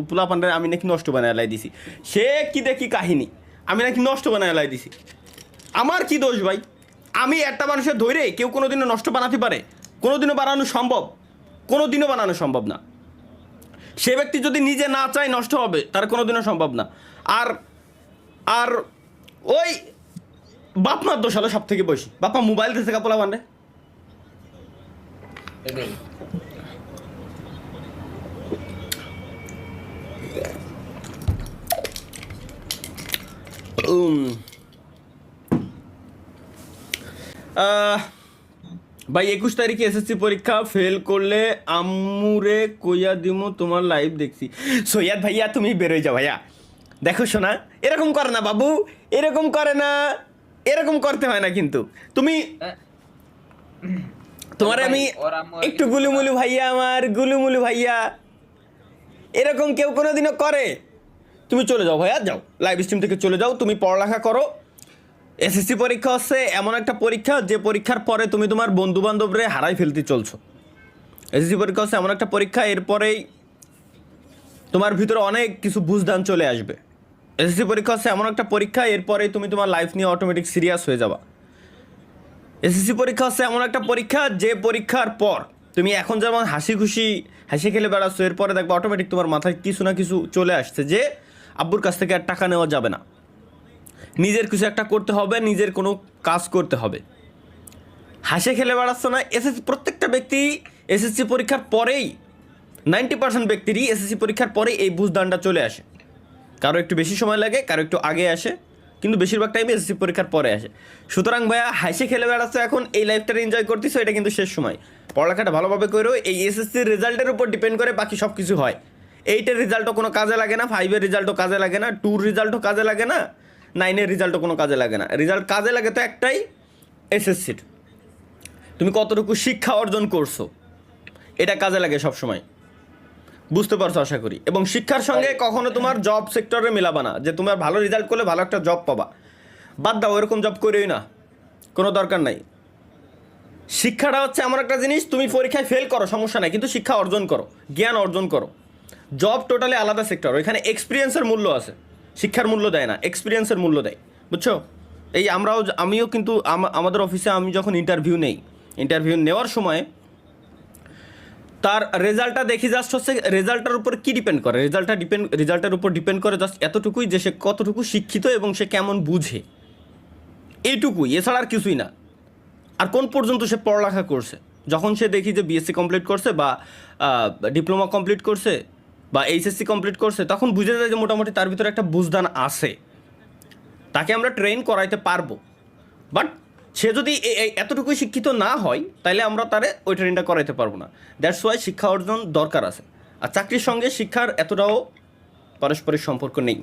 পোলা পান্ডারে আমি নাকি নষ্ট বানায় এলাই দিছি। সে কি দেখি কাহিনী, আমি নাকি নষ্ট বানায় এলাই দিছি। আমার কি দোষ ভাই? আমি একটা মানুষের ধৈরে কেউ কোনোদিনও নষ্ট বানাতে পারে? কোনোদিনও বানানো সম্ভব? কোনোদিনও বানানো সম্ভব না। সে ব্যক্তি যদি নিজে না চায় নষ্ট হবে, তার কোনোদিনও সম্ভব না। আর আর ওই বাপ মার দোষ হলো সব থেকে বেশি। বাপা মোবাইল দিতে থেকে পোলা পান্ডে। ভাই 21 তারিখে এসএসসি পরীক্ষা ফেল করলে আম্মুরে কইয়া দিমু তোমার লাইভ দেখছি। সৈয়াদ ভাইয়া তুমি বেরোয় যাও ভাইয়া। দেখো শোনা, এরকম করে না বাবু, এরকম করে না, এরকম করতে হয় না। কিন্তু তুমি তোমার আমি একটু গুলুমুলু ভাইয়া, আমার গুলুমুলু ভাইয়া, এরকম কেউ কোনোদিনও করে? তুমি চলে যাও ভাইয়া, যাও লাইভ স্ট্রিম থেকে চলে যাও, তুমি পড়ালেখা করো। এসএসসি পরীক্ষা হচ্ছে এমন একটা পরীক্ষা যে পরীক্ষার পরে তুমি তোমার বন্ধু বান্ধবরে হারাই ফেলতে চলছো। এসএসসি পরীক্ষা হচ্ছে এমন একটা পরীক্ষা, এরপরেই তোমার ভিতরে অনেক কিছু বুঝদান চলে আসবে। এসএসসি পরীক্ষা হচ্ছে এমন একটা পরীক্ষা, এরপরেই তুমি তোমার লাইফ নিয়ে অটোমেটিক সিরিয়াস হয়ে যাবা। এসএসসি পরীক্ষা হচ্ছে এমন একটা পরীক্ষা যে পরীক্ষার পর তুমি এখন যেমন হাসি খুশি হাসি খেলে বেড়াচ্ছ, এরপরে দেখবে অটোমেটিক তোমার মাথায় কিছু না কিছু চলে আসছে যে আব্বুর কাছ থেকে আর টাকা নেওয়া যাবে না, নিজের কিছু একটা করতে হবে, নিজের কোনো কাজ করতে হবে। হাসে খেলে বেড়াচ্ছ না। প্রত্যেকটা ব্যক্তি এসএসসি পরীক্ষার পরেই 90% ব্যক্তিরই এসএসসি পরীক্ষার পরে এই বুঝদানটা চলে আসে। কারো একটু বেশি সময় লাগে, কারো একটু আগে আসে, কিন্তু বেশিরভাগ টাইমে এসএসসি পরীক্ষার পরে আসে। সুতরাং ভাইয়া হাসে খেলে বেড়াচ্ছ এখন, এই লাইফটা এনজয় করতেছো, এটা কিন্তু শেষ সময়। পড়ালেখাটা ভালোভাবে করো। এই এসএসসির রেজাল্টের উপর ডিপেন্ড করে বাকি সব কিছু হয়। 8-এর রেজাল্টও কোনো কাজে লাগে না, 5-এর রেজাল্টও কাজে লাগে না, 2-র রেজাল্টও কাজে লাগে না, 9-এর রেজাল্টও কোনো কাজে লাগে না। রেজাল্ট কাজে লাগে তো একটাই, এসএসসির তুমি কতটুকু শিক্ষা অর্জন করছো, এটা কাজে লাগে সবসময়। বুঝতে পারছো আশা করি। এবং শিক্ষার সঙ্গে কখনো তোমার জব সেক্টরে মেলাবা না যে তোমার ভালো রেজাল্ট করলে ভালো একটা জব পাবা। বাদ দাও, এরকম জব করেই না, কোনো দরকার নাই। শিক্ষাটা হচ্ছে এমন একটা জিনিস, তুমি পরীক্ষায় ফেল করো সমস্যা নাই, কিন্তু শিক্ষা অর্জন করো, জ্ঞান অর্জন করো। জব টোটালি আলাদা সেক্টর, ওইখানে এক্সপিরিয়েন্সের মূল্য আছে, শিক্ষার মূল্য দেয় না, এক্সপিরিয়েন্সের মূল্য দেয়। বুঝছো? এই আমিও কিন্তু আমাদের অফিসে আমি যখন ইন্টারভিউ নেওয়ার সময় তার রেজাল্টটা দেখি জাস্ট হচ্ছে রেজাল্টের উপর কি ডিপেন্ড করে, রেজাল্টের উপর ডিপেন্ড করে জাস্ট এতটুকুই যে সে কতটুকু শিক্ষিত এবং সে কেমন বুঝে, এইটুকুই, এছাড়া আর কিছুই না। আর কোন পর্যন্ত সে পড়ালেখা করছে। যখন সে দেখি যে বিএসসি কমপ্লিট করছে বা ডিপ্লোমা কমপ্লিট করছে বা এইচএসসি কমপ্লিট করছে, তখন বুঝে যায় যে মোটামুটি তার ভিতরে একটা বুঝদান আছে, তাকে আমরা ট্রেন করাইতে পারবো। বাট সে যদি এতটুকুই শিক্ষিত না হয়, তাহলে আমরা তারে ওই ট্রেনটা করাইতে পারবো না। দ্যাটস ওয়াই শিক্ষা অর্জন দরকার আছে। আর চাকরির সঙ্গে শিক্ষার এতটাও পারস্পরিক সম্পর্ক নেই।